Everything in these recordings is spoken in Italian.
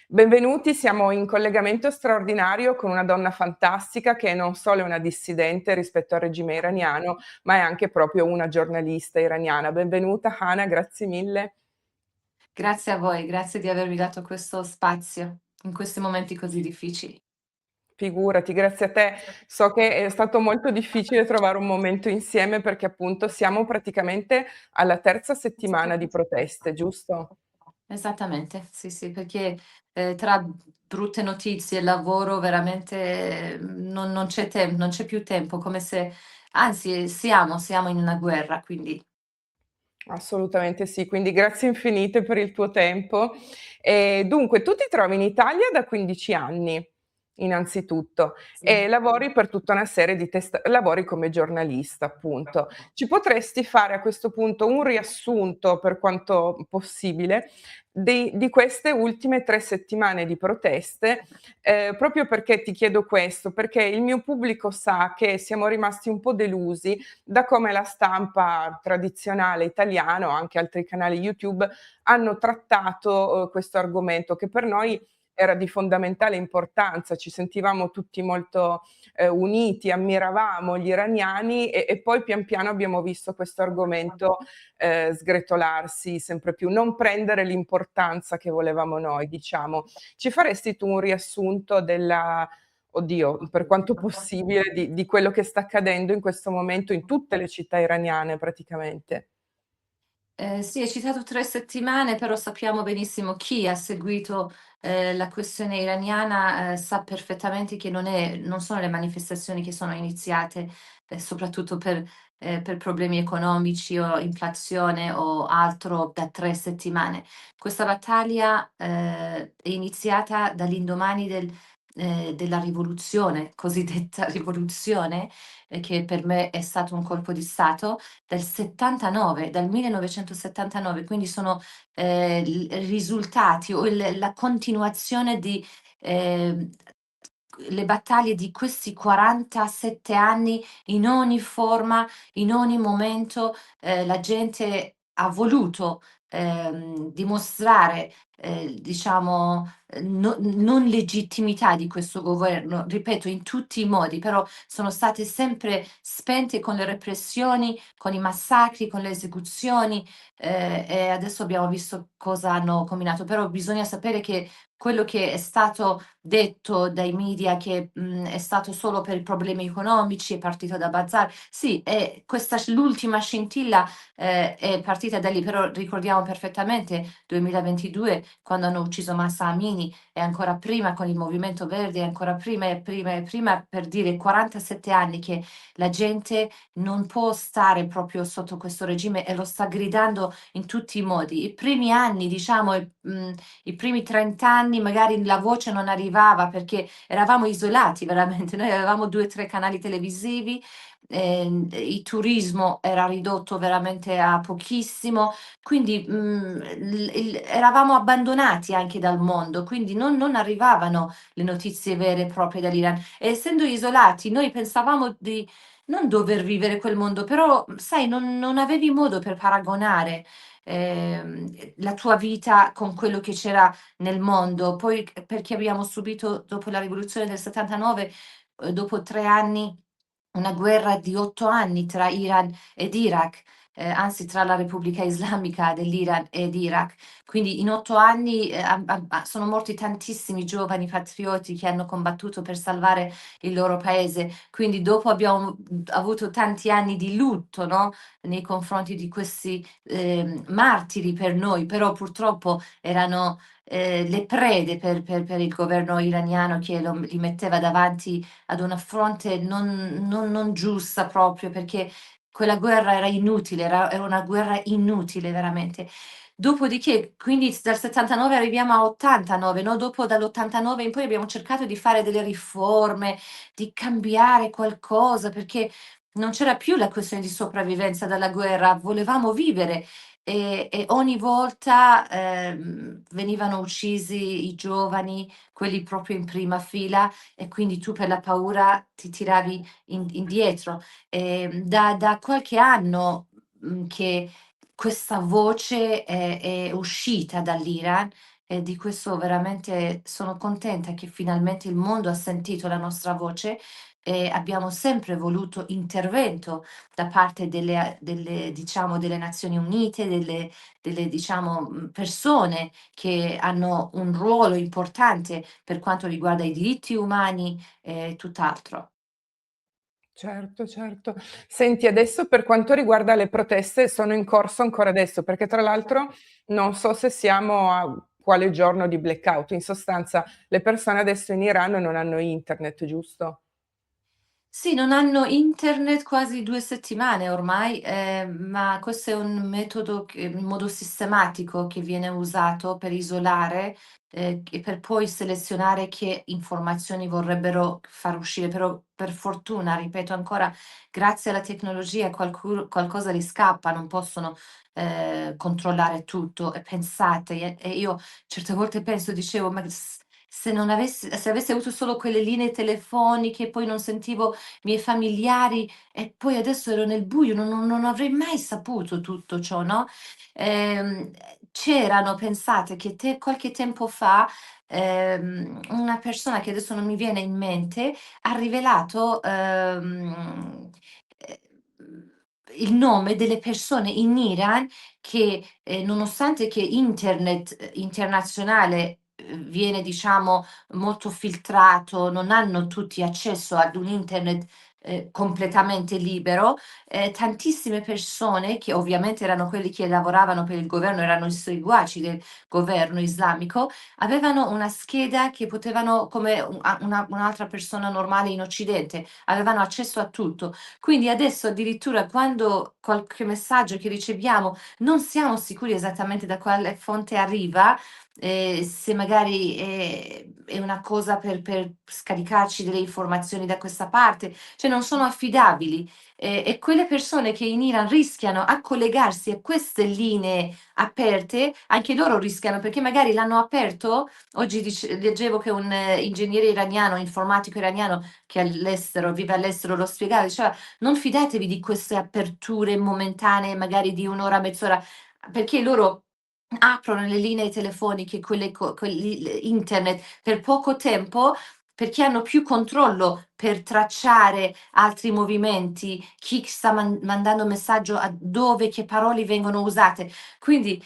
Benvenuti, siamo in collegamento straordinario con una donna fantastica che non solo è una dissidente rispetto al regime iraniano, ma è anche proprio una giornalista iraniana. Benvenuta Hana, grazie mille. Grazie a voi, grazie di avermi dato questo spazio in questi momenti così difficili. Figurati, grazie a te. So che è stato molto difficile trovare un momento insieme perché appunto siamo praticamente alla terza settimana di proteste, giusto? Esattamente, sì, sì, perché, tra brutte notizie e lavoro veramente, non c'è più tempo, come se anzi siamo in una guerra, quindi Assolutamente sì, quindi grazie infinite per il tuo tempo. Dunque, tu ti trovi in Italia da 15 anni, innanzitutto, sì. e lavori per tutta una serie di lavori come giornalista, appunto. Ci potresti fare a questo punto un riassunto, per quanto possibile, di queste ultime 3 settimane di proteste, proprio perché ti chiedo questo, perché il mio pubblico sa che siamo rimasti un po' delusi da come la stampa tradizionale italiana o anche altri canali YouTube hanno trattato, questo argomento che per noi era di fondamentale importanza. Ci sentivamo tutti molto, uniti, ammiravamo gli iraniani e poi pian piano abbiamo visto questo argomento, sgretolarsi sempre più, non prendere l'importanza che volevamo noi, diciamo. Ci faresti tu un riassunto della oddio, per quanto possibile, di quello che sta accadendo in questo momento in tutte le città iraniane praticamente. Sì, hai citato 3 settimane, però sappiamo benissimo chi ha seguito, la questione iraniana, sa perfettamente che non sono le manifestazioni che sono iniziate, soprattutto per problemi economici o inflazione o altro da 3 settimane. Questa battaglia, è iniziata dall'indomani della rivoluzione, cosiddetta rivoluzione, che per me è stato un colpo di stato, del 79, dal 1979, quindi sono, l risultati o la continuazione di, ehm, le battaglie di questi 47 anni in ogni forma, in ogni momento, la gente ha voluto, dimostrare, diciamo, non legittimità di questo governo, ripeto, in tutti i modi, però sono state sempre spente con le repressioni, con i massacri, con le esecuzioni, e adesso abbiamo visto cosa hanno combinato. Però bisogna sapere che quello che è stato detto dai media che, è stato solo per problemi economici, è partito da Bazar. Sì, l'ultima scintilla, è partita da lì, però ricordiamo perfettamente 2022 quando hanno ucciso Mahsa Amini e ancora prima con il Movimento Verde, e ancora prima e prima e prima, per dire 47 anni che la gente non può stare proprio sotto questo regime e lo sta gridando in tutti i modi. I primi anni, diciamo, i primi 30 anni magari la voce non arrivava perché eravamo isolati veramente. Noi avevamo 2, 3 canali televisivi, il turismo era ridotto veramente a pochissimo, quindi, eravamo abbandonati anche dal mondo, quindi non arrivavano le notizie vere e proprie dall'Iran. E essendo isolati noi pensavamo di non dover vivere quel mondo, però, sai, non avevi modo per paragonare, la tua vita con quello che c'era nel mondo. Poi perché abbiamo subito dopo la rivoluzione del '79, dopo 3 anni, una guerra di 8 anni tra Iran ed Iraq, anzi tra la Repubblica Islamica dell'Iran ed Iraq. Quindi in 8 anni, sono morti tantissimi giovani patrioti che hanno combattuto per salvare il loro paese. Quindi dopo abbiamo, avuto tanti anni di lutto, no, nei confronti di questi, martiri per noi, però purtroppo erano, le prede per il governo iraniano che li metteva davanti ad una fronte non giusta proprio, perché quella guerra era inutile, era una guerra inutile veramente. Dopodiché, quindi dal '79 arriviamo a '89, no, dopo dall'89 in poi abbiamo cercato di fare delle riforme, di cambiare qualcosa, perché non c'era più la questione di sopravvivenza dalla guerra, volevamo vivere e ogni volta, venivano uccisi i giovani, quelli proprio in prima fila, e quindi tu per la paura ti tiravi indietro. Da qualche anno, che questa voce è uscita dall'Iran e di questo veramente sono contenta che finalmente il mondo ha sentito la nostra voce e abbiamo sempre voluto intervento da parte delle diciamo, delle Nazioni Unite, delle diciamo, persone che hanno un ruolo importante per quanto riguarda i diritti umani e tutt'altro. Certo, certo. Senti, adesso per quanto riguarda le proteste, sono in corso ancora adesso, perché tra l'altro non so se siamo a quale giorno di blackout. In sostanza, le persone adesso in Iran non hanno internet, giusto? Sì, non hanno internet quasi 2 settimane ormai, ma questo è un modo sistematico che viene usato per isolare, e per poi selezionare che informazioni vorrebbero far uscire. Però per fortuna, ripeto ancora, grazie alla tecnologia qualcosa gli scappa, non possono, controllare tutto. E pensate, e io certe volte penso, dicevo: "Ma se avessi avuto solo quelle linee telefoniche e poi non sentivo miei familiari e poi adesso ero nel buio, non avrei mai saputo tutto ciò, no, c'erano pensate che qualche tempo fa, una persona che adesso non mi viene in mente, ha rivelato, il nome delle persone in Iran che, nonostante che internet, internazionale, viene diciamo molto filtrato, non hanno tutti accesso ad un internet, completamente libero, tantissime persone, che ovviamente erano quelli che lavoravano per il governo, erano i seguaci del governo islamico, avevano una scheda che potevano come un'altra persona normale in occidente, avevano accesso a tutto. Quindi adesso addirittura quando qualche messaggio che riceviamo non siamo sicuri esattamente da quale fonte arriva, se magari è una cosa per scaricarci delle informazioni da questa parte, cioè non sono affidabili. E quelle persone che in Iran rischiano a collegarsi a queste linee aperte, anche loro rischiano perché magari l'hanno aperto. Oggi leggevo che un ingegnere iraniano, informatico iraniano che vive all'estero, lo spiegava, diceva: "Non fidatevi di queste aperture momentanee, magari di 1 ora, mezz'ora, perché loro aprono le linee telefoniche, quelli internet per poco tempo, perché hanno più controllo per tracciare altri movimenti, chi sta mandando messaggio a dove, che parole vengono usate." Quindi,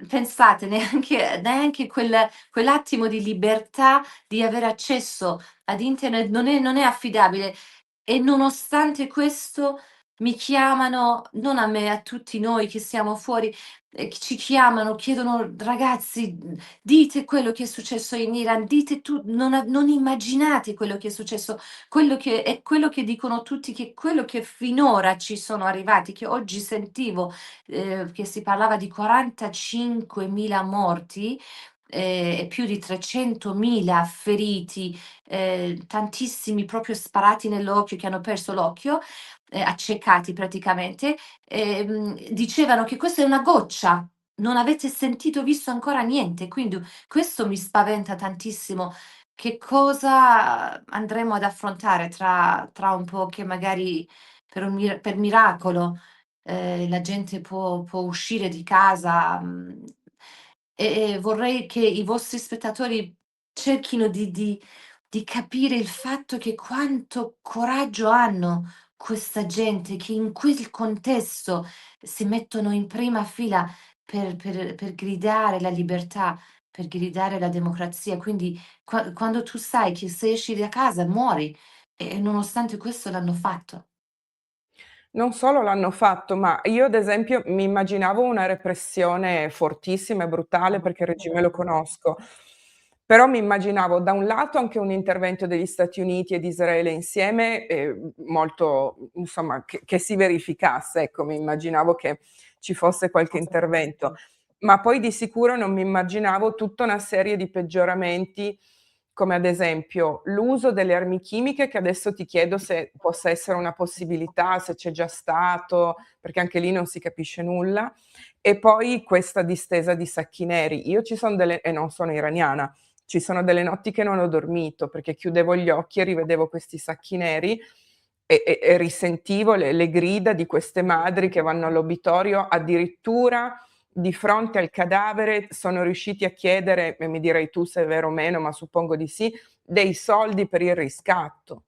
pensate neanche quell'attimo di libertà di avere accesso ad internet non è affidabile. E nonostante questo mi chiamano, non a me, a tutti noi che siamo fuori, che ci chiamano, chiedono: "Ragazzi, dite quello che è successo in Iran, dite non immaginate quello che è successo, quello che dicono tutti, che quello che finora ci sono arrivati", che oggi sentivo, che si parlava di 45.000 morti, e più di 300.000 feriti, tantissimi proprio sparati nell'occhio, che hanno perso l'occhio, accecati praticamente. Dicevano che questa è una goccia, non avete sentito, visto ancora niente, quindi questo mi spaventa tantissimo. Che cosa andremo ad affrontare tra un po', che magari per miracolo, la gente può uscire di casa, e vorrei che i vostri spettatori cerchino di capire il fatto che quanto coraggio hanno questa gente che in quel contesto si mettono in prima fila per gridare la libertà, per gridare la democrazia. Quindi quando tu sai che se esci da casa muori, e nonostante questo l'hanno fatto. Non solo l'hanno fatto, ma io ad esempio mi immaginavo una repressione fortissima e brutale perché il regime lo conosco, però mi immaginavo da un lato anche un intervento degli Stati Uniti e di Israele insieme, molto insomma che si verificasse, ecco, mi immaginavo che ci fosse qualche intervento, ma poi di sicuro non mi immaginavo tutta una serie di peggioramenti, come ad esempio l'uso delle armi chimiche, che adesso ti chiedo se possa essere una possibilità, se c'è già stato, perché anche lì non si capisce nulla, e poi questa distesa di sacchi neri. Io ci son delle e non sono iraniana, ci sono delle notti che non ho dormito, perché chiudevo gli occhi e rivedevo questi sacchi neri e risentivo le grida di queste madri che vanno all'obitorio addirittura di fronte al cadavere sono riusciti a chiedere, e mi direi tu se è vero o meno, ma suppongo di sì, dei soldi per il riscatto,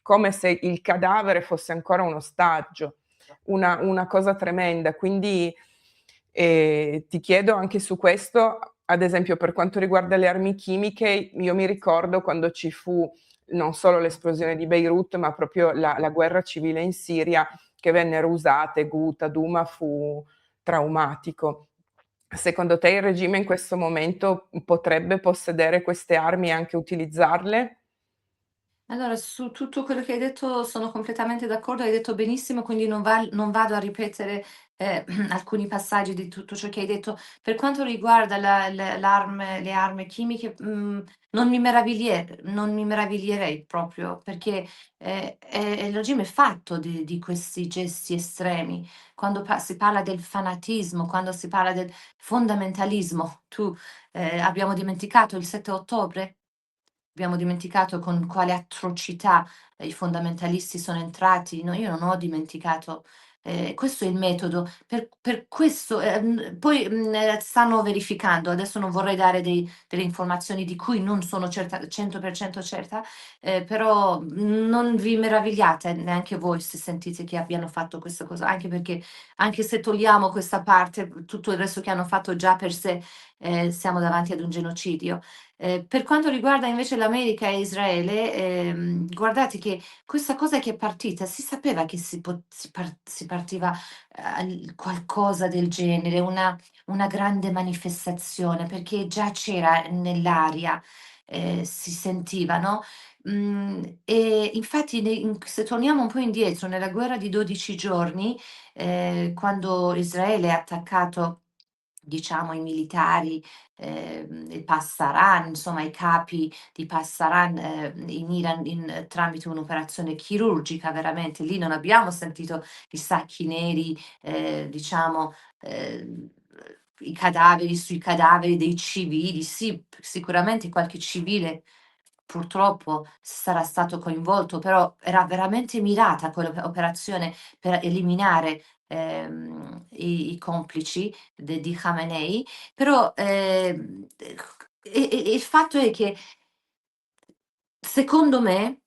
come se il cadavere fosse ancora un ostaggio, una cosa tremenda. Quindi, ti chiedo anche su questo, ad esempio per quanto riguarda le armi chimiche, io mi ricordo quando ci fu non solo l'esplosione di Beirut, ma proprio la guerra civile in Siria, che vennero usate, Ghouta, Douma, fu traumatico. Secondo te il regime in questo momento potrebbe possedere queste armi e anche utilizzarle? Allora, su tutto quello che hai detto sono completamente d'accordo, hai detto benissimo, quindi non vado a ripetere, alcuni passaggi di tutto ciò che hai detto. Per quanto riguarda le armi chimiche, non mi meraviglierei proprio, perché, il regime è fatto di questi gesti estremi. Quando si parla del fanatismo, quando si parla del fondamentalismo, abbiamo dimenticato il 7 ottobre? Abbiamo dimenticato con quale atrocità, i fondamentalisti sono entrati. No, io non ho dimenticato. Questo è il metodo. Per questo, poi, stanno verificando, adesso non vorrei dare delle informazioni di cui non sono certa 100% certa, però non vi meravigliate neanche voi se sentite che abbiano fatto questa cosa, anche perché anche se togliamo questa parte, tutto il resto che hanno fatto già per sé, siamo davanti ad un genocidio. Per quanto riguarda invece l'America e Israele, guardate che questa cosa che è partita, si sapeva che si partiva qualcosa del genere, una grande manifestazione, perché già c'era nell'aria, si sentiva, no? E infatti se torniamo un po' indietro, nella guerra di 12 giorni, quando Israele ha attaccato, diciamo, i militari, il Pasdaran, insomma i capi di Pasdaran, in Iran tramite un'operazione chirurgica veramente. Lì non abbiamo sentito i sacchi neri, diciamo, i cadaveri sui cadaveri dei civili. Sì, sicuramente qualche civile purtroppo sarà stato coinvolto, però era veramente mirata quell'operazione per eliminare, i complici di Khamenei, però, il fatto è che secondo me,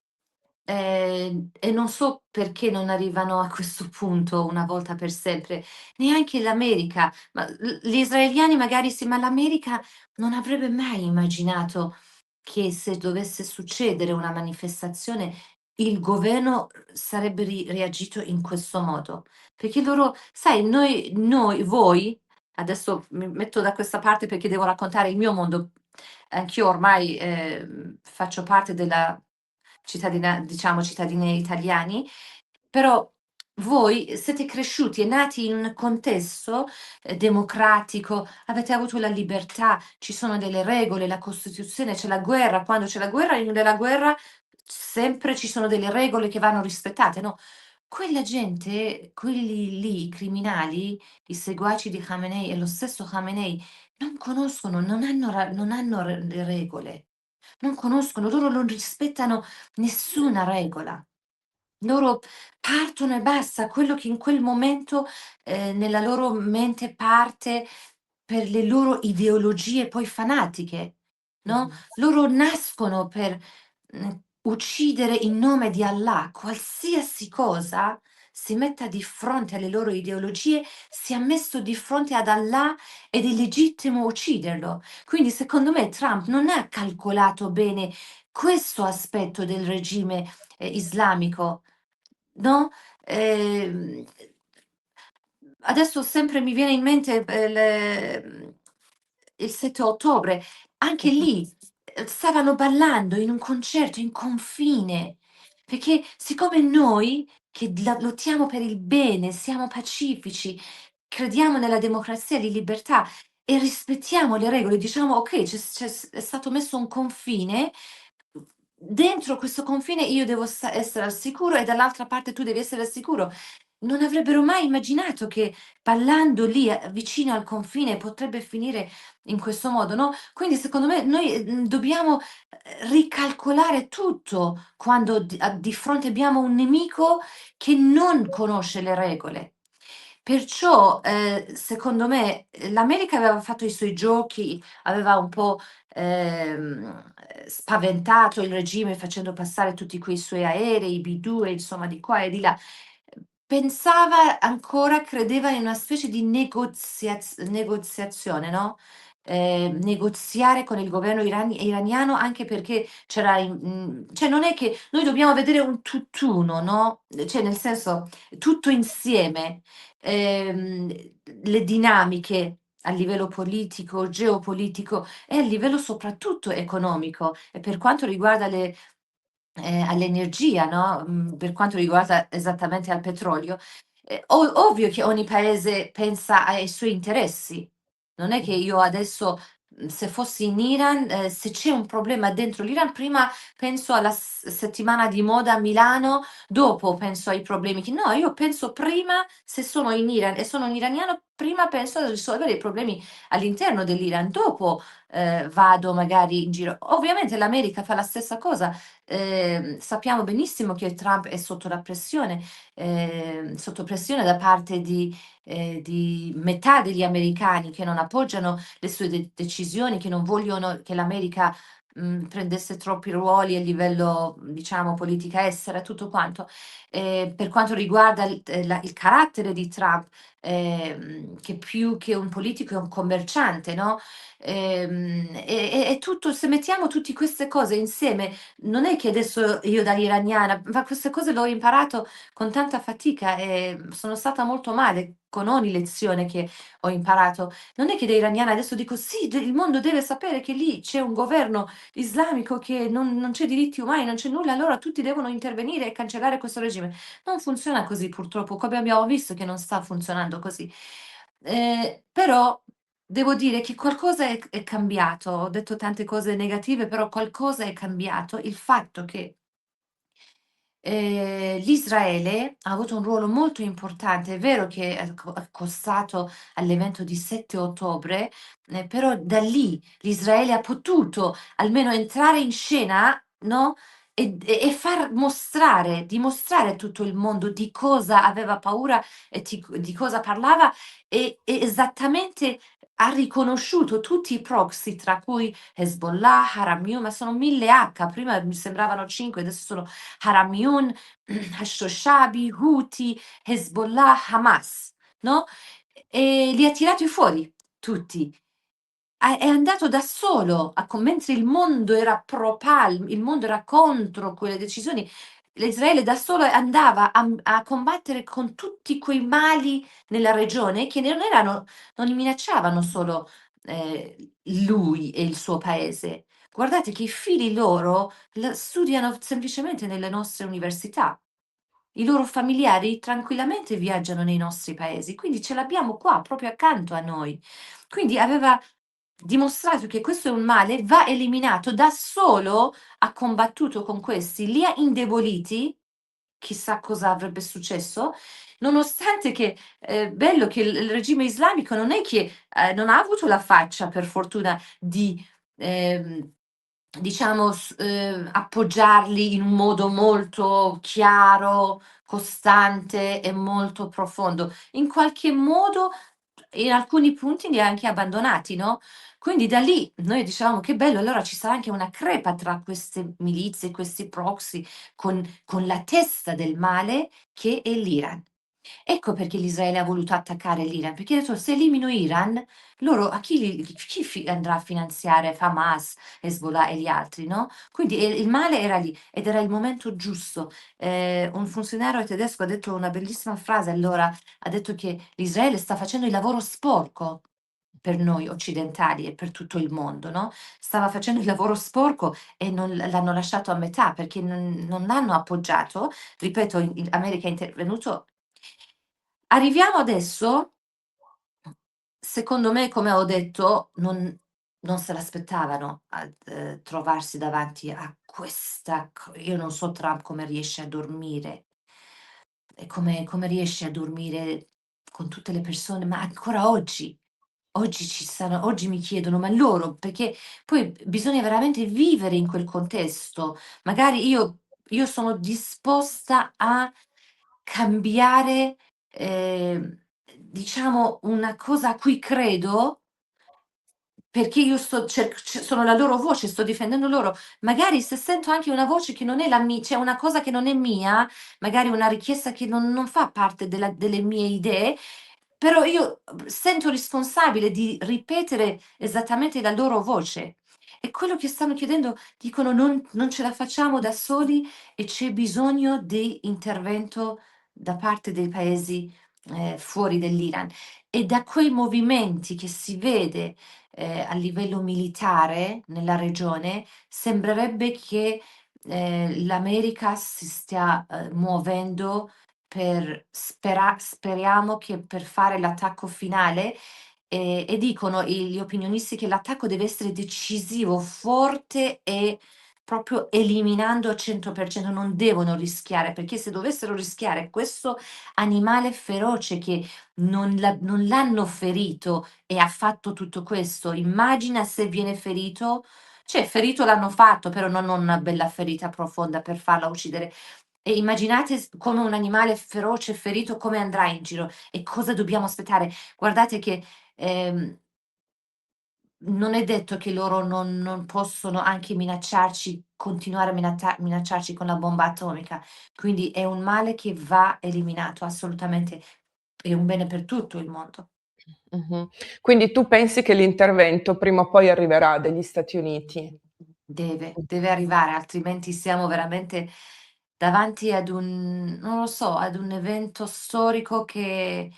e non so perché non arrivano a questo punto una volta per sempre, neanche l'America, ma gli israeliani magari sì, ma l'America non avrebbe mai immaginato che se dovesse succedere una manifestazione, il governo sarebbe reagito in questo modo. Perché loro, sai, voi, adesso mi metto da questa parte perché devo raccontare il mio mondo. Anch'io ormai, faccio parte della diciamo cittadini italiani, però voi siete cresciuti e nati in un contesto, democratico, avete avuto la libertà, ci sono delle regole, la Costituzione, c'è la guerra, quando c'è la guerra, nella guerra sempre ci sono delle regole che vanno rispettate, no, quella gente, quelli lì, i criminali, i seguaci di Khamenei e lo stesso Khamenei non hanno le regole, non conoscono, loro non rispettano nessuna regola. Loro partono e basta, quello che in quel momento, nella loro mente parte per le loro ideologie poi fanatiche, no, Mh-mh. loro nascono per, uccidere in nome di Allah. Qualsiasi cosa si metta di fronte alle loro ideologie, sia messo di fronte ad Allah ed è legittimo ucciderlo. Quindi secondo me Trump non ha calcolato bene questo aspetto del regime, islamico. No, ehm, adesso sempre mi viene in mente, il 7 ottobre, anche Mh-mh. lì, stavano ballando in un concerto in confine, perché siccome noi che lottiamo per il bene, siamo pacifici, crediamo nella democrazia e di libertà e rispettiamo le regole, diciamo: "Okay, è stato messo un confine, dentro questo confine io devo essere al sicuro e dall'altra parte tu devi essere al sicuro." Non avrebbero mai immaginato che ballando lì, vicino al confine potrebbe finire in questo modo, no, quindi secondo me noi, dobbiamo, ricalcolare tutto quando di fronte abbiamo un nemico che non conosce le regole. Perciò, secondo me, l'America aveva fatto i suoi giochi, aveva un po', spaventato il regime facendo passare tutti quei suoi aerei, i B-2, insomma di qua e di là. Pensava ancora, credeva in una specie di negoziazione, no, negoziare con il governo iraniano, anche perché cioè non è che noi dobbiamo vedere un tutt'uno, no, cioè nel senso tutto insieme, ehm, le dinamiche a livello politico, geopolitico e a livello soprattutto economico. E per quanto riguarda all'energia, no, per quanto riguarda esattamente al petrolio, ovvio che ogni paese pensa ai suoi interessi. Non è che io adesso, se fossi in Iran, se c'è un problema dentro l'Iran, prima penso alla settimana di moda a Milano, dopo penso ai problemi che no, io penso prima, se sono in Iran e sono un iraniano, prima penso a risolvere i problemi all'interno dell'Iran, dopo, vado magari in giro. Ovviamente l'America fa la stessa cosa. Sappiamo benissimo che Trump è sotto pressione da parte di metà degli americani che non appoggiano le sue decisioni, che non vogliono che l'America prendesse troppi ruoli a livello, diciamo, politica estera, tutto quanto. Per quanto riguarda il carattere di Trump, che più che un politico è un commerciante, no? E tutto, se mettiamo tutte queste cose insieme, non è che adesso io da iraniana, ma queste cose l'ho imparato con tanta fatica e sono stata molto male con ogni lezione che ho imparato. Non è che da iraniana adesso dico sì, il mondo deve sapere che lì c'è un governo islamico che non c'è diritti umani, non c'è nulla, allora tutti devono intervenire e cancellare questo regime. Non funziona così purtroppo, come abbiamo visto che non sta funzionando così. Però devo dire che qualcosa è cambiato. Ho detto tante cose negative, però qualcosa è cambiato. Il fatto che l'Israele ha avuto un ruolo molto importante. È vero che è costato all'evento di 7 ottobre, però da lì l'Israele ha potuto almeno entrare in scena, no, e far mostrare, dimostrare a tutto il mondo di cosa aveva paura e di cosa parlava e esattamente ha riconosciuto tutti i proxy, tra cui Hezbollah, Haram, ma sono 1000 H, prima mi sembravano 5, adesso sono Haramiyun, Hashoshabi, Houthi, Hezbollah, Hamas, no? E li ha tirati fuori tutti. È andato da solo, mentre il mondo era il mondo era contro quelle decisioni, l'Israele da solo andava a combattere con tutti quei mali nella regione che non minacciavano solo lui e il suo paese. Guardate che i figli loro studiano semplicemente nelle nostre università. I loro familiari tranquillamente viaggiano nei nostri paesi, quindi ce l'abbiamo qua, proprio accanto a noi. Quindi aveva dimostrato che questo è un male, va eliminato, da solo ha combattuto con questi, li ha indeboliti, chissà cosa avrebbe successo, nonostante che bello che il regime islamico non è che non ha avuto la faccia, per fortuna, di ehm, diciamo appoggiarli in un modo molto chiaro, costante e molto profondo. In qualche modo, in alcuni punti li ha anche abbandonati, no, quindi da lì noi dicevamo: "Che bello, allora ci sarà anche una crepa tra queste milizie, questi proxy, con la testa del male che è l'Iran". Ecco perché l'Israele ha voluto attaccare l'Iran, perché ha detto: "Se elimino Iran, loro a chi andrà a finanziare Hamas, Hezbollah e gli altri, no?" Quindi, il male era lì ed era il momento giusto. Un funzionario tedesco ha detto una bellissima frase allora, ha detto che l'Israele sta facendo il lavoro sporco per noi occidentali e per tutto il mondo, no, stava facendo il lavoro sporco e non l'hanno lasciato a metà perché non l'hanno appoggiato. Ripeto, in America è intervenuto. Arriviamo adesso, secondo me, come ho detto, non se l'aspettavano trovarsi davanti a questa io non so Trump come riesce a dormire e come riesce a dormire con tutte le persone, ma ancora oggi. Oggi mi chiedono: "Ma loro", perché poi bisogna veramente vivere in quel contesto. Magari io sono disposta a cambiare, ehm, diciamo, una cosa a cui credo, perché io sto sono la loro voce, sto difendendo loro. Magari se sento anche una voce che non è la cioè una cosa che non è mia, magari una richiesta che non fa parte delle mie idee, però io sento responsabile di ripetere esattamente la loro voce. E quello che stanno chiedendo, dicono: "Non ce la facciamo da soli e c'è bisogno di intervento da parte dei paesi, fuori dell'Iran". E da quei movimenti che si vede a livello militare nella regione, sembrerebbe che, l'America si stia, muovendo per speriamo che per fare l'attacco finale, e dicono gli opinionisti che l'attacco deve essere decisivo, forte e proprio eliminando al 100%, non devono rischiare, perché se dovessero rischiare questo animale feroce che non l'hanno ferito e ha fatto tutto questo. Immagina se viene ferito, cioè ferito l'hanno fatto, però non una bella ferita profonda per farla uccidere. E immaginate come un animale feroce ferito come andrà in giro e cosa dobbiamo aspettare. Guardate che, ehm, non è detto che loro non possono anche minacciarci, continuare a minacciarci con la bomba atomica. Quindi è un male che va eliminato assolutamente, è un bene per tutto il mondo. Mh-mh. Quindi tu pensi che l'intervento prima o poi arriverà degli Stati Uniti? Deve arrivare, altrimenti siamo veramente davanti ad un non lo so, ad un evento storico che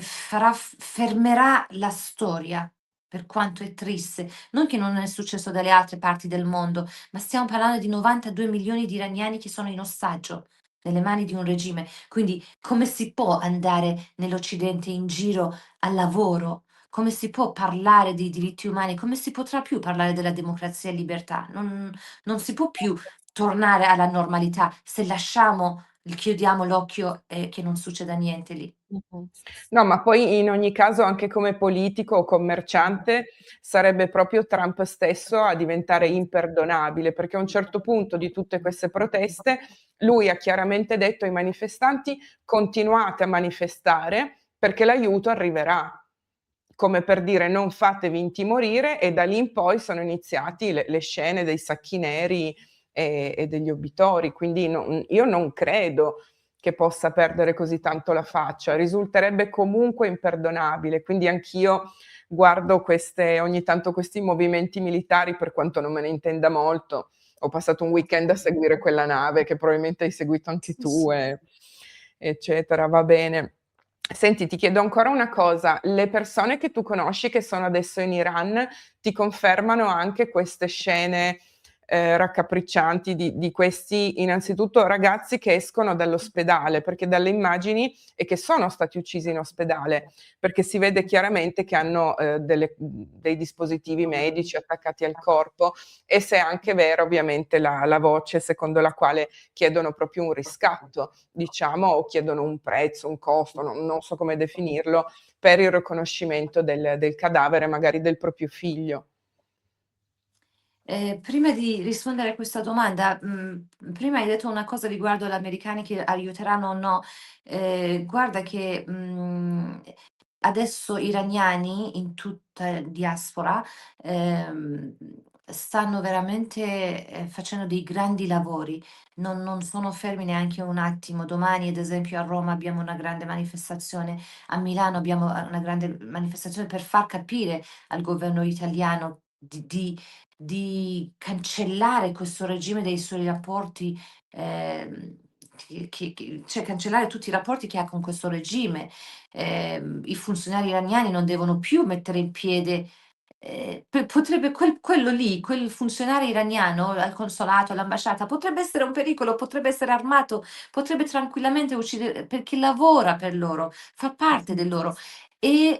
fermerà la storia, per quanto è triste. Non che non è successo dalle altre parti del mondo, ma stiamo parlando di 92 milioni di iraniani che sono in ostaggio, nelle mani di un regime. Quindi come si può andare nell'Occidente in giro al lavoro? Come si può parlare dei diritti umani? Come si potrà più parlare della democrazia e libertà? Non si può più tornare alla normalità se lasciamo chiudiamo l'occhio e che non succeda niente lì. Mh-mh. No, ma poi in ogni caso anche come politico o commerciante sarebbe proprio Trump stesso a diventare imperdonabile, perché a un certo punto di tutte queste proteste lui ha chiaramente detto ai manifestanti: "Continuate a manifestare perché l'aiuto arriverà." Come per dire: "Non fatevi intimorire", e da lì in poi sono iniziati le scene dei sacchi neri e degli obitori. Quindi io non credo che possa perdere così tanto la faccia, risulterebbe comunque imperdonabile. Quindi anch'io guardo ogni tanto questi movimenti militari, per quanto non me ne intenda molto. Ho passato un weekend a seguire quella nave che probabilmente hai seguito anche Sì, tu, sì. eccetera, va bene. Senti, ti chiedo ancora una cosa: le persone che tu conosci che sono adesso in Iran ti confermano anche queste scene, raccapriccianti di questi innanzitutto ragazzi che escono dall'ospedale? Perché dalle immagini e che sono stati uccisi in ospedale, perché si vede chiaramente che hanno, dei dispositivi medici attaccati al corpo, e se è anche vera ovviamente la voce secondo la quale chiedono proprio un riscatto, diciamo, o chiedono un prezzo, un costo, non so come definirlo, per il riconoscimento del cadavere magari del proprio figlio. Prima di rispondere a questa domanda, prima hai detto una cosa riguardo gli americani che aiuteranno o no. Guarda che, adesso iraniani in tutta diaspora, ehm, stanno veramente, facendo dei grandi lavori, non sono fermi neanche un attimo. Domani, ad esempio, a Roma abbiamo una grande manifestazione, a Milano abbiamo, una grande manifestazione per far capire al governo italiano di cancellare questo regime dei suoi rapporti, ehm, cioè cancellare tutti i rapporti che ha con questo regime. I funzionari iraniani non devono più mettere in piede potrebbe quello lì, quel funzionario iraniano al consolato, all'ambasciata, potrebbe essere un pericolo, potrebbe essere armato, potrebbe tranquillamente uccidere perché lavora per loro, fa parte del loro. E,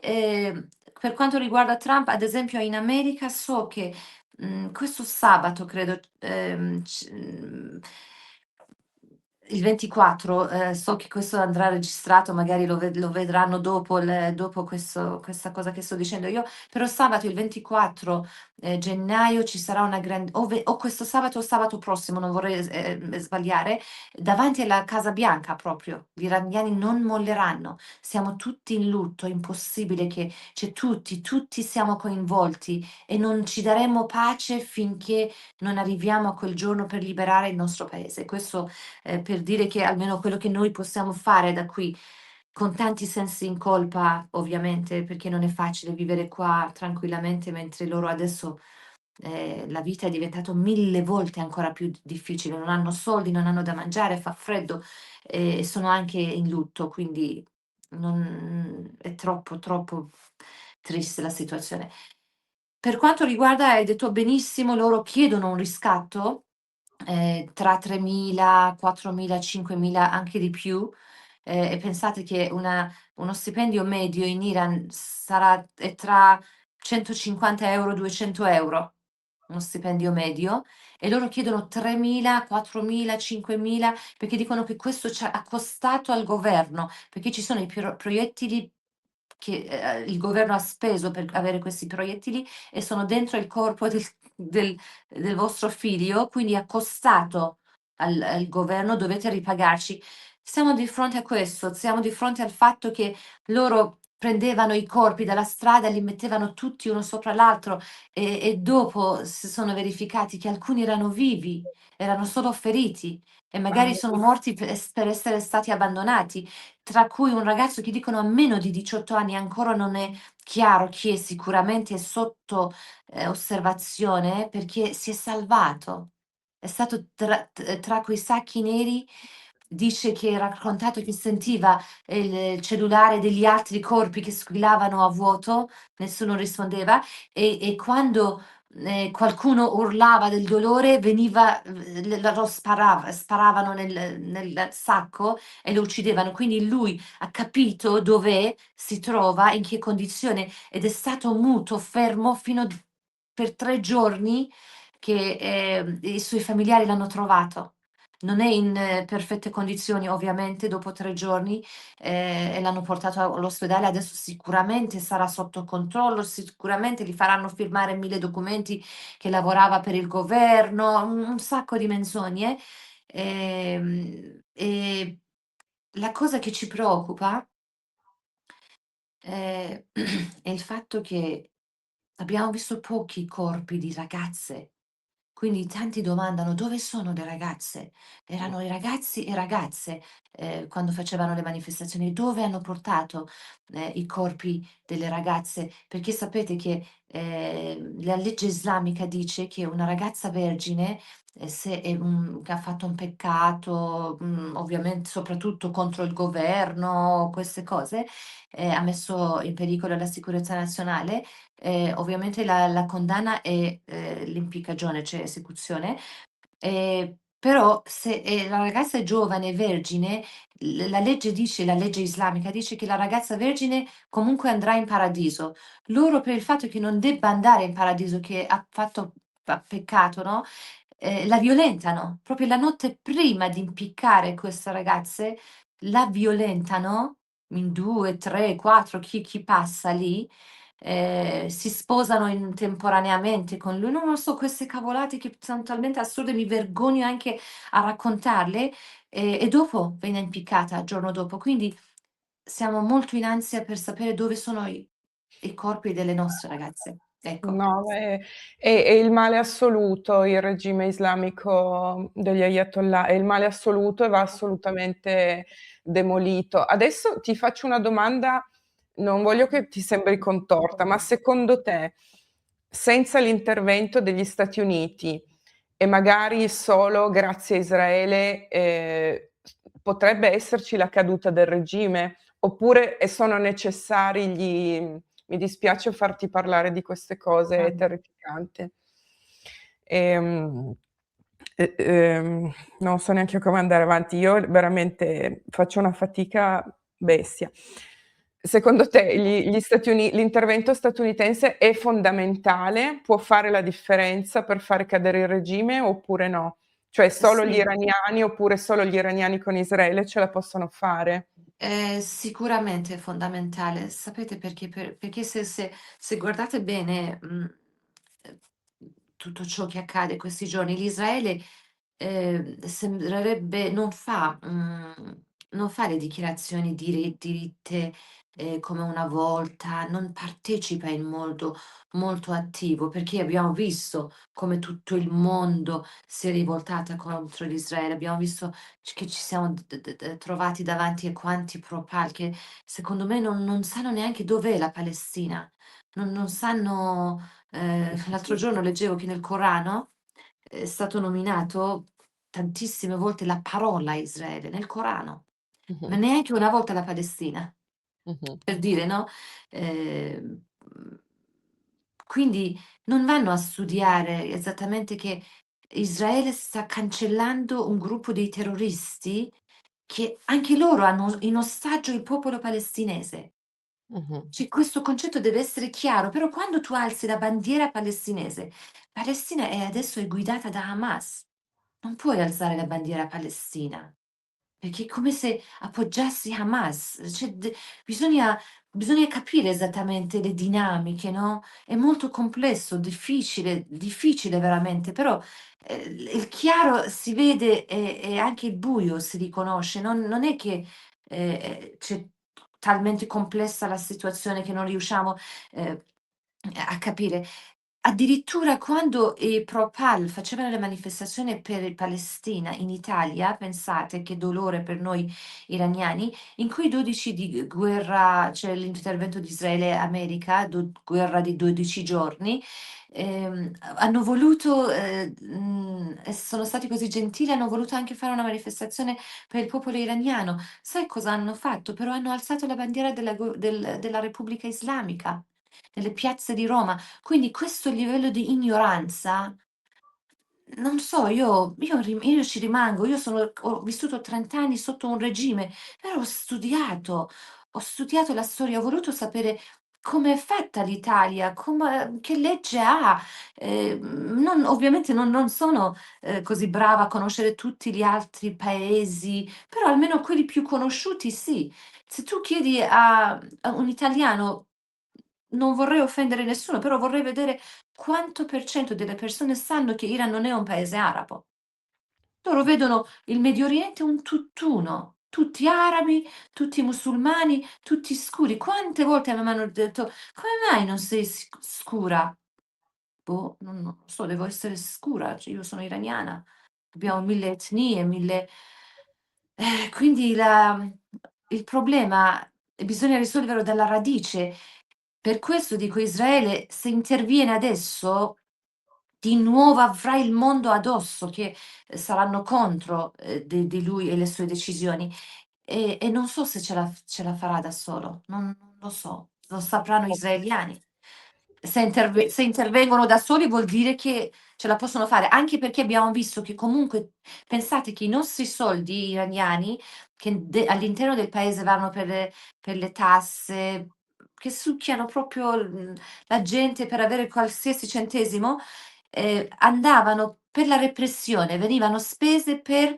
per quanto riguarda Trump, ad esempio in America so che questo sabato credo, il 24, so che questo andrà registrato, magari lo vedranno dopo questa cosa che sto dicendo io, però sabato il 24 gennaio ci sarà una gran o questo sabato o sabato prossimo, non vorrei sbagliare, davanti alla Casa Bianca proprio. Gli iraniani non molleranno. Siamo tutti in lutto, è impossibile che cioè tutti siamo coinvolti e non ci daremo pace finché non arriviamo a quel giorno per liberare il nostro paese. Questo, per dire che almeno quello che noi possiamo fare da qui, con tanti sensi in colpa ovviamente, perché non è facile vivere qua tranquillamente, mentre loro adesso, la vita è diventato 1000 volte ancora più difficile, non hanno soldi, non hanno da mangiare, fa freddo e sono anche in lutto, quindi non è troppo triste la situazione. Per quanto riguarda hai detto benissimo, loro chiedono un riscatto, tra 3.000, 4.000, 5.000, anche di più, e pensate che uno stipendio medio in Iran sarà è tra 150 €, 200 €, uno stipendio medio, e loro chiedono 3.000, 4.000, 5.000 perché dicono che questo ha costato al governo, perché ci sono i proiettili che, il governo ha speso per avere questi proiettili e sono dentro il corpo del del vostro figlio, quindi ha costato al governo, dovete ripagarci. Siamo di fronte a questo, siamo di fronte al fatto che loro prendevano i corpi dalla strada, li mettevano tutti uno sopra l'altro e dopo si sono verificati che alcuni erano vivi, erano solo feriti e magari Mamma sono mia. morti per essere stati abbandonati, tra cui un ragazzo che dicono ha meno di 18 anni, ancora non è chiaro chi è, sicuramente è sotto, osservazione perché si è salvato. È stato tra quei sacchi neri, dice che ha raccontato che sentiva il cellulare degli altri corpi che squillavano a vuoto, nessuno rispondeva e quando, qualcuno urlava del dolore veniva lo sparavano nel sacco e lo uccidevano. Quindi lui ha capito dov'è, si trova, in che condizione ed è stato muto, fermo fino per 3 giorni che, i suoi familiari l'hanno trovato. Non è in perfette condizioni ovviamente dopo 3 giorni, e l'hanno portato all'ospedale, adesso sicuramente sarà sotto controllo, sicuramente gli faranno firmare 1000 documenti che lavorava per il governo, un sacco di menzogne. E la cosa che ci preoccupa, è il fatto che abbiamo visto pochi corpi di ragazze. Quindi tanti domandano: "Dove sono le ragazze?" Erano i ragazzi e ragazze, quando facevano le manifestazioni. Dove hanno portato, i corpi delle ragazze? Perché sapete che, la legge islamica dice che una ragazza vergine, se è che ha fatto un peccato, ovviamente soprattutto contro il governo, queste cose, ha messo in pericolo la sicurezza nazionale, ovviamente la condanna è, l'impiccagione, cioè esecuzione, però se, la ragazza è giovane, vergine, la legge dice la legge islamica dice che la ragazza vergine comunque andrà in paradiso. Loro per il fatto che non debba andare in paradiso, che ha peccato, no, la violentano. Proprio la notte prima di impiccare queste ragazze, la violentano in 2, 3, 4, chi passa lì, si sposano intemporaneamente con lui. Non lo so, queste cavolate che son talmente assurde, mi vergogno anche a raccontarle, e dopo viene impiccata il giorno dopo. Quindi siamo molto in ansia per sapere dove sono i corpi delle nostre ragazze. Ecco. No, è il male assoluto, il regime islamico degli ayatollah, è il male assoluto e va assolutamente demolito. Adesso ti faccio una domanda, non voglio che ti sembri contorta, ma secondo te, senza l'intervento degli Stati Uniti e magari solo grazie a Israele, potrebbe esserci la caduta del regime? Oppure sono necessari gli mi dispiace farti parlare di queste cose, è Mh. terrificante. Ehm, e non so neanche come andare avanti. Io veramente faccio una fatica bestia. Secondo te l'intervento statunitense è fondamentale? Può fare la differenza per fare cadere il regime oppure no? Cioè solo gli Sì. iraniani oppure solo gli iraniani con Israele ce la possono fare? Sicuramente è fondamentale. Sapete perché? Perché se guardate bene, tutto ciò che accade questi giorni. L'Israele, sembrerebbe non fa le dichiarazioni diritte, come una volta, non partecipa in modo molto attivo, perché abbiamo visto come tutto il mondo si è rivoltata contro l'Israele. Abbiamo visto che ci siamo trovati davanti a quanti propal che secondo me non sanno neanche dov'è la Palestina. Non sanno, l'altro giorno leggevo che nel Corano è stato nominato tantissime volte la parola Israele, nel Corano, ma Mh-mh. neanche una volta la Palestina, Mh-mh. per dire, no, mhmm, quindi non vanno a studiare esattamente che Israele sta cancellando un gruppo di terroristi che anche loro hanno in ostaggio il popolo palestinese. Mh-mh. Cioè questo concetto deve essere chiaro, però quando tu alzi la bandiera palestinese, Palestina adesso è guidata da Hamas, non puoi alzare la bandiera palestina. Perché è come se appoggiassi Hamas, cioè bisogna capire esattamente le dinamiche, no, è molto complesso, difficile veramente, però, il chiaro si vede e anche il buio si riconosce, non è che, c'è talmente complessa la situazione che non riusciamo, ehm, a capire. Addirittura quando i Pro-Pal facevano le manifestazioni per il Palestina in Italia, pensate che dolore per noi iraniani, in quei 12 di guerra, cioè l'intervento di Israele e America, guerra di 12 giorni, hanno voluto, e sono stati così gentili, hanno voluto anche fare una manifestazione per il popolo iraniano. Sai cosa hanno fatto? Però hanno alzato la bandiera della Repubblica Islamica nelle piazze di Roma. Quindi questo livello di ignoranza, non so, io ci rimango, ho vissuto 30 anni sotto un regime, però ho studiato la storia, ho voluto sapere come è fatta l'Italia, che legge ha. Ovviamente non sono, così brava a conoscere tutti gli altri paesi, però almeno quelli più conosciuti sì. Se tu chiedi a un italiano, non vorrei offendere nessuno, però vorrei vedere quanto per cento delle persone sanno che Iran non è un paese arabo. Loro vedono il Medio Oriente un tutt'uno, tutti arabi, tutti musulmani, tutti scuri. Quante volte a me m'hanno detto: "Come mai non sei scura?" Boh, non so, devo essere scura, cioè io sono iraniana. Abbiamo 1000 etnie, 1000 quindi il problema bisogna risolverlo dalla radice. Per questo dico Israele, se interviene adesso, di nuovo avrà il mondo addosso che, saranno contro, di lui e le sue decisioni. E non so se ce la farà da solo, non lo so, lo sapranno gli israeliani. Se intervengono da soli vuol dire che ce la possono fare, anche perché abbiamo visto che comunque pensate che i nostri soldi iraniani, che all'interno del paese vanno per le tasse, che succhiano proprio la gente per avere qualsiasi centesimo, andavano per la repressione, venivano spese per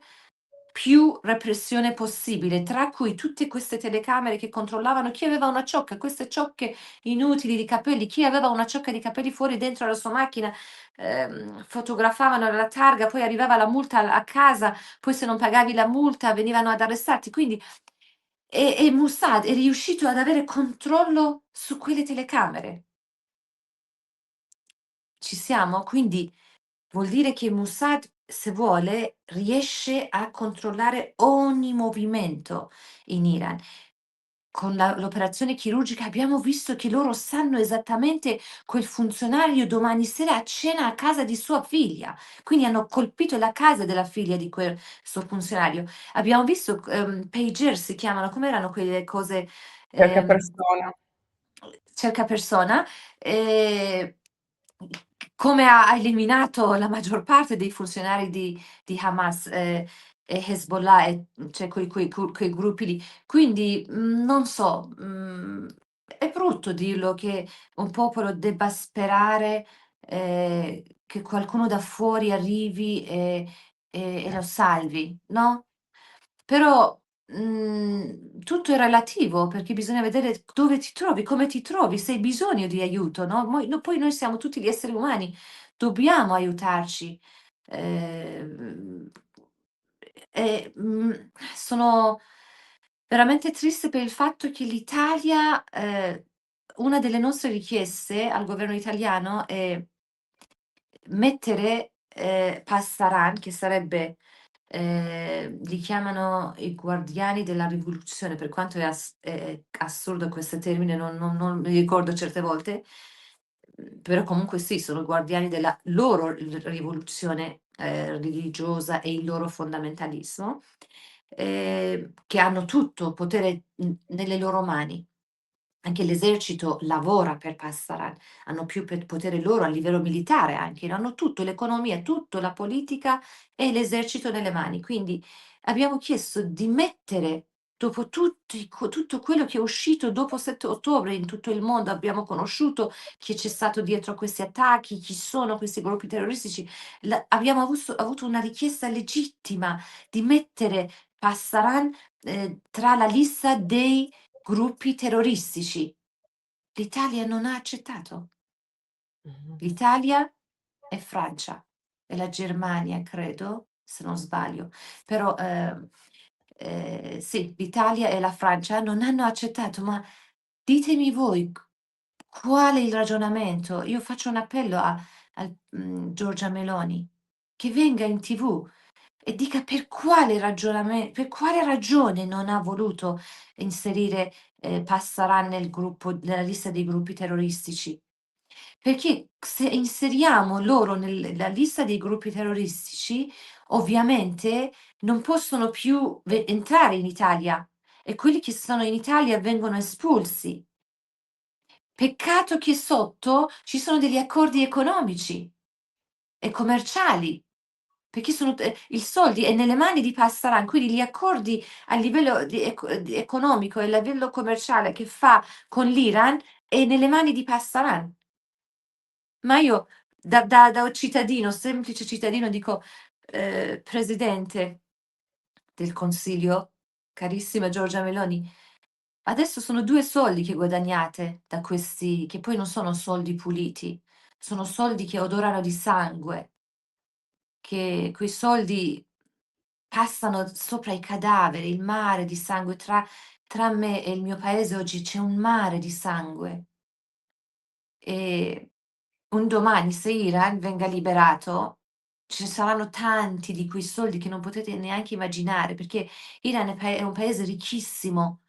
più repressione possibile, tra cui tutte queste telecamere che controllavano chi aveva una ciocca, queste ciocche inutili di capelli, chi aveva una ciocca di capelli fuori dentro la sua macchina, fotografavano la targa, poi arrivava la multa a casa, poi se non pagavi la multa venivano ad arrestarti. Quindi Mossad è riuscito ad avere controllo su quelle telecamere. Ci siamo? Quindi vuol dire che Mossad, se vuole, riesce a controllare ogni movimento in Iran. Con l'operazione chirurgica abbiamo visto che loro sanno esattamente quel funzionario domani sera a cena a casa di sua figlia, quindi hanno colpito la casa della figlia di quel suo funzionario. Abbiamo visto, pager si chiamano, com'erano quelle cose, Cerca ehm persona. cerca persona, come ha eliminato la maggior parte dei funzionari di Hamas, e Hezbollah cioè quei gruppi lì. Quindi, non so, è brutto dirlo che un popolo debba sperare, che qualcuno da fuori arrivi e lo salvi, no? Però, tutto è relativo, perché bisogna vedere dove ti trovi, come ti trovi, se hai bisogno di aiuto, no, poi noi siamo tutti gli esseri umani, dobbiamo aiutarci. Ehm, sono veramente triste per il fatto che l'Italia una delle nostre richieste al governo italiano è mettere, Pasdaran, che sarebbe li chiamano i guardiani della rivoluzione, per quanto è assurdo questo termine, non mi ricordo certe volte, però comunque sì, sono guardiani della loro rivoluzione, religiosa e il loro fondamentalismo, che hanno tutto potere, nelle loro mani. Anche l'esercito lavora per Pasdaran, hanno più potere loro a livello militare anche, no, hanno tutto, l'economia, tutto, la politica e l'esercito nelle mani. Quindi abbiamo chiesto di mettere, dopo tutto quello che è uscito dopo 7 ottobre in tutto il mondo, abbiamo conosciuto chi c'è stato dietro a questi attacchi, chi sono questi gruppi terroristici, abbiamo avuto una richiesta legittima di mettere Pasdaran tra la lista dei gruppi terroristici. L'Italia non ha accettato. Mh-mh. L'Italia e Francia e la Germania, credo, se non sbaglio. Però, sì, l'Italia e la Francia non hanno accettato, ma ditemi voi qual è il ragionamento. Io faccio un appello Giorgia Meloni, che venga in TV e dica per quale ragione non ha voluto inserire, Pasdaran nella lista dei gruppi terroristici. Perché se inseriamo loro nella lista dei gruppi terroristici, ovviamente non possono più entrare in Italia e quelli che sono in Italia vengono espulsi. Peccato che sotto ci sono degli accordi economici e commerciali, perché il soldi è nelle mani di Pasdaran, quindi gli accordi a livello di economico e a livello commerciale che fa con l'Iran è nelle mani di Pasdaran. Ma io da cittadino, semplice cittadino dico: "Presidente del Consiglio, carissima Giorgia Meloni, adesso sono 2 soldi che guadagnate da questi che poi non sono soldi puliti, sono soldi che odorano di sangue, che quei soldi passano sopra i cadaveri, il mare di sangue tra me e il mio paese oggi c'è un mare di sangue. E un domani se Iran venga liberato, ci saranno tanti di quei soldi che non potete neanche immaginare, perché Iran è un paese ricchissimo,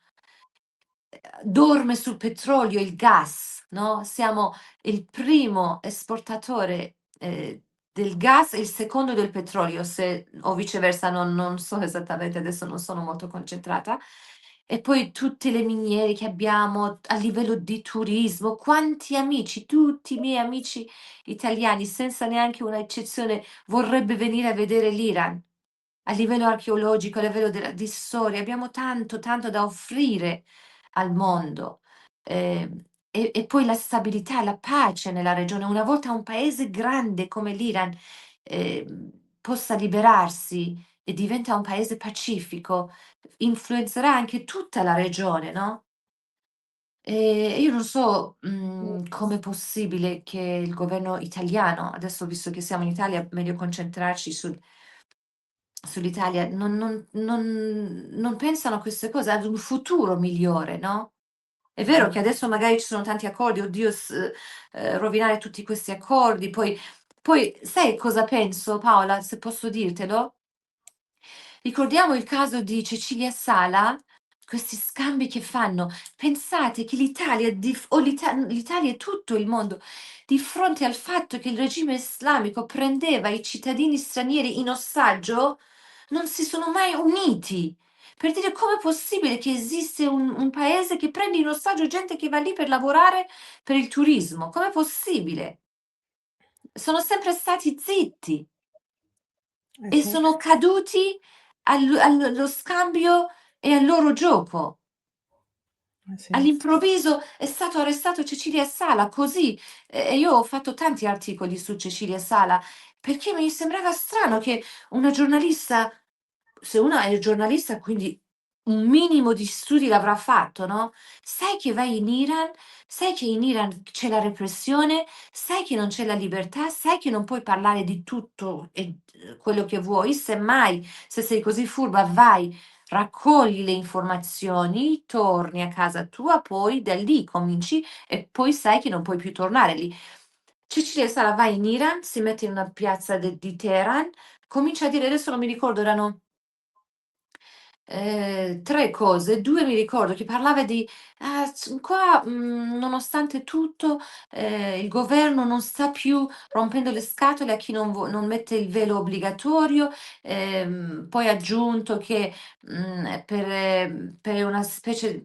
dorme sul petrolio e il gas, no, siamo il primo esportatore, del gas e il secondo del petrolio, se o viceversa, non so esattamente, adesso non sono molto concentrata. E poi tutte le miniere che abbiamo a livello di turismo, quanti amici, tutti i miei amici italiani, senza neanche una eccezione, vorrebbe venire a vedere l'Iran. A livello archeologico, a livello di storia, abbiamo tanto, tanto da offrire al mondo. E poi la stabilità, la pace nella regione. Una volta un paese grande come l'Iran, possa liberarsi e diventa un paese pacifico, influenzerà anche tutta la regione, no, io non so, com'è possibile che il governo italiano, adesso visto che siamo in Italia, meglio concentrarci sull'Italia, non pensano a queste cose, ad un futuro migliore, no? È vero che Mh-mh. adesso magari ci sono tanti accordi, oddio rovinare tutti questi accordi, poi sai cosa penso Paola, se posso dirtelo? Ricordiamo il caso di Cecilia Sala, questi scambi che fanno. Pensate che l'Italia l'Italia e tutto il mondo, di fronte al fatto che il regime islamico prendeva i cittadini stranieri in ostaggio, non si sono mai uniti. Per dire com'è possibile che esiste un paese che prende in ostaggio gente che va lì per lavorare per il turismo. Com'è possibile? Sono sempre stati zitti. Eh E sì, sono caduti allo scambio e al loro gioco. eh sì. All'improvviso è stato arrestato Cecilia Sala, così. E io ho fatto tanti articoli su Cecilia Sala, perché mi sembrava strano che una giornalista, se una è giornalista quindi un minimo di studi l'avrà fatto, no, sai che vai in Iran, sai che in Iran c'è la repressione, sai che non c'è la libertà, sai che non puoi parlare di tutto e quello che vuoi, semmai se sei così furba vai, raccogli le informazioni, torni a casa tua, poi da lì cominci e poi sai che non puoi più tornare lì. Cecilia Sala va in Iran, si mette in una piazza di Teheran, comincia a dire, adesso non mi ricordo, erano 3 cose, 2 mi ricordo che parlava di: "Ah, qua, nonostante tutto, il governo non sta più rompendo le scatole a chi non mette il velo obbligatorio", poi ha aggiunto che, per una specie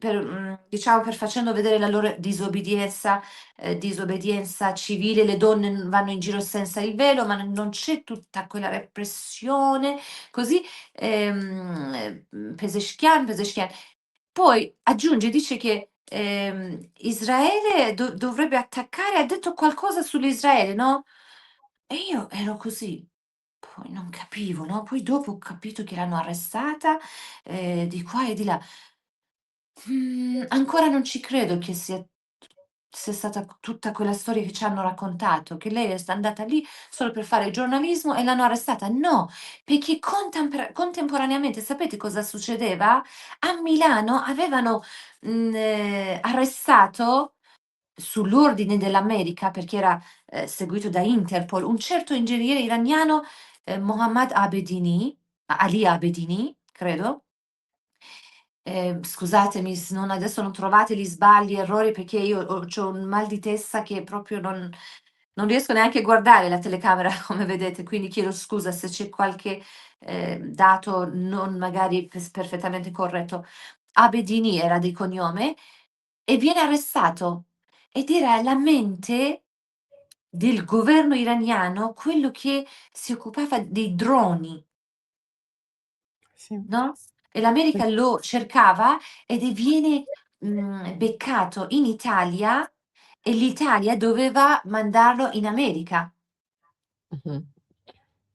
diciamo per facendo vedere la loro disobbedienza civile, le donne vanno in giro senza il velo, ma non c'è tutta quella repressione, così. Pezeshkian. Poi aggiunge, dice che, Israele dovrebbe attaccare, ha detto qualcosa sull'Israele, no, e io ero così, poi non capivo, no, poi dopo ho capito che l'hanno arrestata, di qua e di là. Ancora non ci credo che sia stata tutta quella storia che ci hanno raccontato, che lei è andata lì solo per fare giornalismo e l'hanno arrestata. No, perché contemporaneamente sapete cosa succedeva? A Milano avevano, arrestato sull'ordine dell'America, perché era, seguito da Interpol, un certo ingegnere iraniano, Mohammad Abedini, Ali Abedini, credo. Scusatemi s non adesso non trovate gli sbagli, errori, perché io c'ho un mal di testa che proprio non riesco neanche a guardare la telecamera come vedete, quindi chiedo scusa se c'è qualche, dato non magari perfettamente corretto. Abedini era di cognome e viene arrestato ed era la mente del governo iraniano quello che si occupava dei droni. Sì, No, e sì. l'America lo cercava viene, beccato in Italia e l'Italia doveva mandarlo in America. Mh-mh.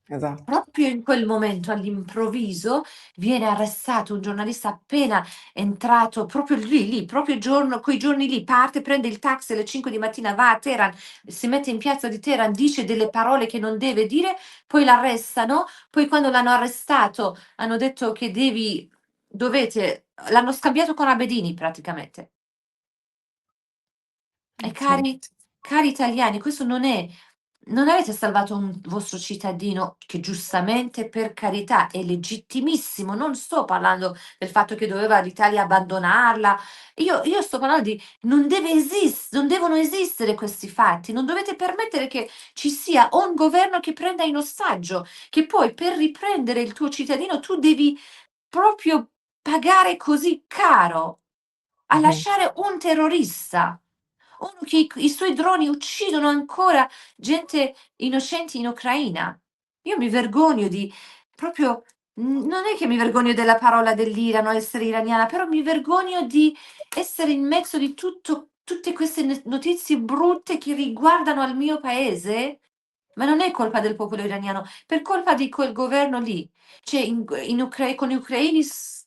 Esatto. Proprio in quel momento, all'improvviso, viene arrestato un giornalista appena entrato proprio lì, proprio il giorno quei giorni lì, parte, prende il taxi alle 5 di mattina, va a Teheran, si mette in piazza di Teheran, dice delle parole che non deve dire, poi l'arrestano, poi quando l'hanno arrestato hanno detto che l'hanno scambiato con Abedini praticamente. E Sì. cari italiani, questo non avete salvato un vostro cittadino che giustamente, per carità, è legittimissimo, non sto parlando del fatto che doveva l'Italia abbandonarla, io sto parlando di non devono esistere questi fatti, non dovete permettere che ci sia un governo che prenda in ostaggio, che poi per riprendere il tuo cittadino tu devi proprio pagare così caro a Mh-mh. lasciare un terrorista. Uno che i suoi droni uccidono ancora gente innocenti in Ucraina. Io mi vergogno di proprio non è che mi vergogno della parola dell'Iran o essere iraniana, però mi vergogno di essere in mezzo di tutte queste notizie brutte che riguardano al mio paese, ma non è colpa del popolo iraniano, per colpa di quel governo lì. Cioè con gli ucraini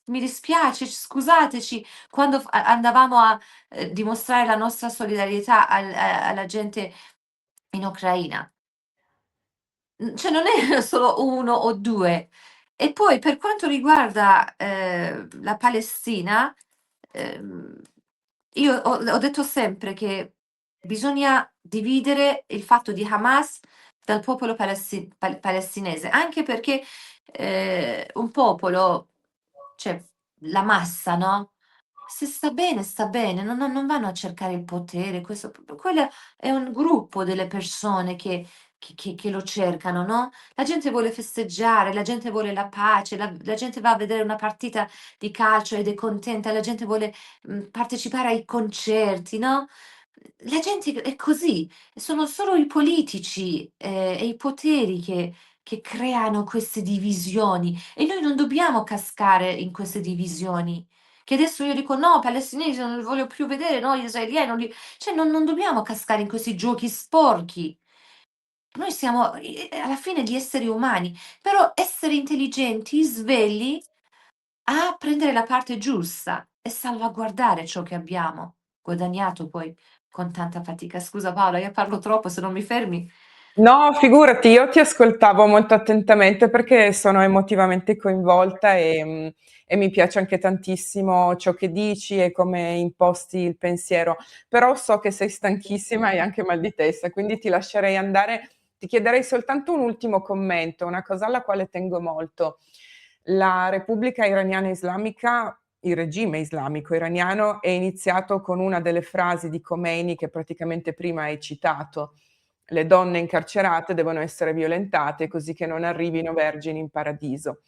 mi dispiace, scusateci, quando andavamo a dimostrare la nostra solidarietà alla gente in Ucraina. Cioè non è solo 1 o 2. E poi per quanto riguarda, la Palestina, ehm, io ho detto sempre che bisogna dividere il fatto di Hamas dal popolo palestinese, anche perché, un popolo, cioè la massa, no, se sta bene, non vanno a cercare il potere, questo quello è un gruppo delle persone che lo cercano, no, la gente vuole festeggiare, la gente vuole la pace, la gente va a vedere una partita di calcio ed è contenta, la gente vuole, partecipare ai concerti, no, la gente è così, sono solo i politici, e i poteri che creano queste divisioni e noi non dobbiamo cascare in queste divisioni. Che adesso io dico: "No, palestinesi non li voglio più vedere, no, gli israeliani non li", cioè non dobbiamo cascare in questi giochi sporchi. Noi siamo alla fine di esseri umani, però essere intelligenti, svegli, a prendere la parte giusta e salvaguardare ciò che abbiamo guadagnato poi con tanta fatica. Scusa Paola, io parlo troppo, se non mi fermi. No, figurati, io ti ascoltavo molto attentamente perché sono emotivamente coinvolta e mi piace anche tantissimo ciò che dici e come imposti il pensiero, però so che sei stanchissima e anche mal di testa, quindi ti lascerei andare. Ti chiederei soltanto un ultimo commento, una cosa alla quale tengo molto. La Repubblica Iraniana Islamica, il regime islamico iraniano, è iniziato con una delle frasi di Khomeini che praticamente prima hai citato: le donne incarcerate devono essere violentate così che non arrivino vergini in paradiso.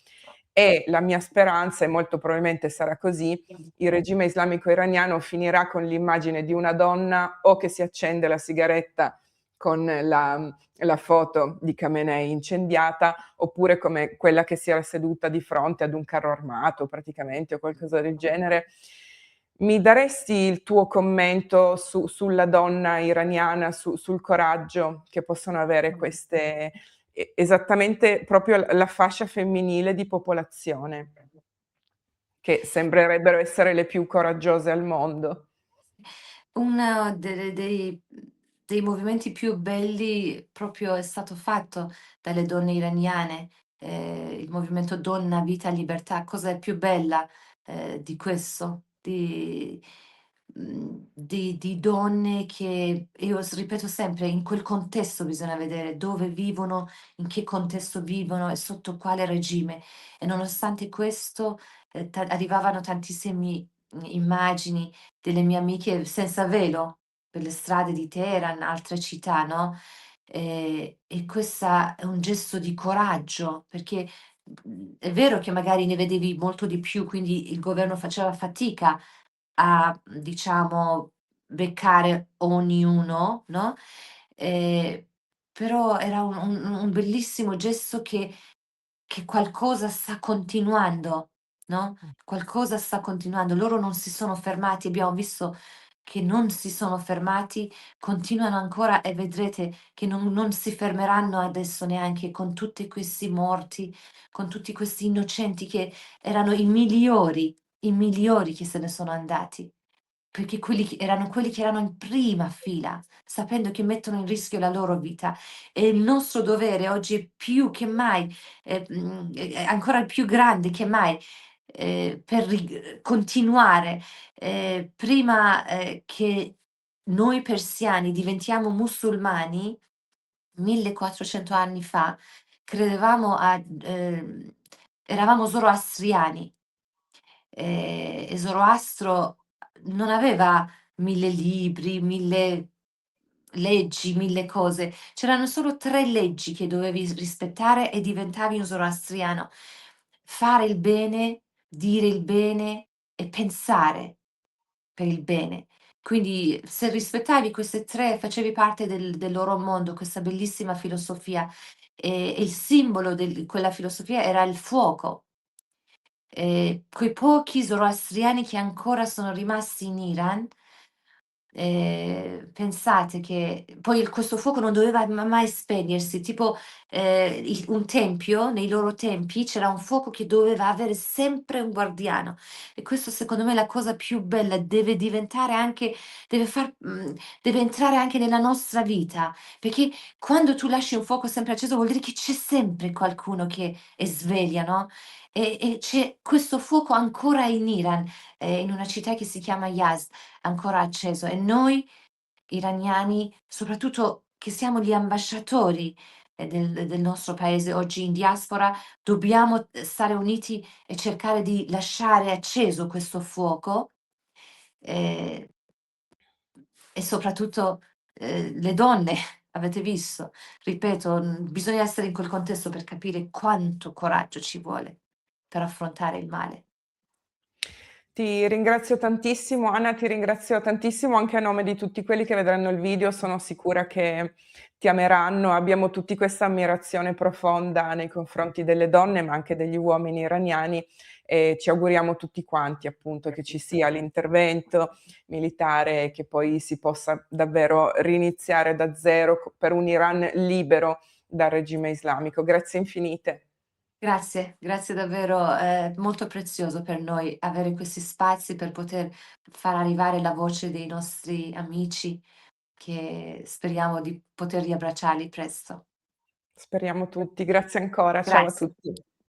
E la mia speranza, e molto probabilmente sarà così, il regime islamico iraniano finirà con l'immagine di una donna o che si accende la sigaretta con la foto di Khamenei incendiata, oppure come quella che si era seduta di fronte ad un carro armato praticamente o qualcosa del genere. Mi daresti il tuo commento sulla donna iraniana, sul coraggio che possono avere queste, esattamente proprio la fascia femminile di popolazione, che sembrerebbero essere le più coraggiose al mondo? Uno dei movimenti più belli proprio è stato fatto dalle donne iraniane, il movimento Donna, Vita, Libertà. Cosa è più bella, di questo? Di donne che io ripeto sempre, in quel contesto bisogna vedere dove vivono, in che contesto vivono e sotto quale regime. E nonostante questo, ta arrivavano tantissimi, immagini delle mie amiche senza velo per le strade di Teheran, altre città, no, e questa è un gesto di coraggio, perché, è vero che magari ne vedevi molto di più, quindi il governo faceva fatica a, diciamo, beccare ognuno, no, ehm, però era un bellissimo gesto che qualcosa sta continuando, no, qualcosa sta continuando. Loro non si sono fermati, abbiamo visto che non si sono fermati, continuano ancora e vedrete che non si fermeranno adesso neanche con tutti questi morti, con tutti questi innocenti che erano i migliori che se ne sono andati. Perché quelli che erano in prima fila, sapendo che mettono in rischio la loro vita. E il nostro dovere oggi è più che mai, è ancora più grande che mai, per continuare. Prima, che noi persiani diventiamo musulmani, 1400 anni fa, credevamo eravamo zoroastriani. E Zoroastro non aveva 1000 libri, 1000 leggi, 1000 cose. C'erano solo 3 leggi che dovevi rispettare e diventavi un zoroastriano: fare il bene, dire il bene e pensare per il bene. Quindi se rispettavi queste 3 facevi parte del loro mondo, questa bellissima filosofia. E il simbolo di quella filosofia era il fuoco. Quei pochi zoroastriani che ancora sono rimasti in Iran, pensate che poi questo fuoco non doveva mai spegnersi, tipo, il un tempio, nei loro tempi c'era un fuoco che doveva avere sempre un guardiano e questo secondo me è la cosa più bella, deve far deve entrare anche nella nostra vita, perché quando tu lasci un fuoco sempre acceso vuol dire che c'è sempre qualcuno che è sveglia, no, e c'è questo fuoco ancora in Iran, in una città che si chiama Yazd, ancora acceso e noi iraniani, soprattutto che siamo gli ambasciatori, del nostro paese oggi in diaspora, dobbiamo, stare uniti e cercare di lasciare acceso questo fuoco, ehm, e soprattutto, le donne, avete visto? Ripeto, bisogna essere in quel contesto per capire quanto coraggio ci vuole per affrontare il male. Ti ringrazio tantissimo Anna, ti ringrazio tantissimo anche a nome di tutti quelli che vedranno il video, sono sicura che ti ameranno. Abbiamo tutti questa ammirazione profonda nei confronti delle donne, ma anche degli uomini iraniani e ci auguriamo tutti quanti appunto che ci sia l'intervento militare e che poi si possa davvero riniziare da zero per un Iran libero dal regime islamico. Grazie infinite. Grazie, grazie davvero, è molto prezioso per noi avere questi spazi per poter far arrivare la voce dei nostri amici, che speriamo di poter riabbracciarli presto. Speriamo tutti. Grazie ancora, ciao a Grazie. tutti.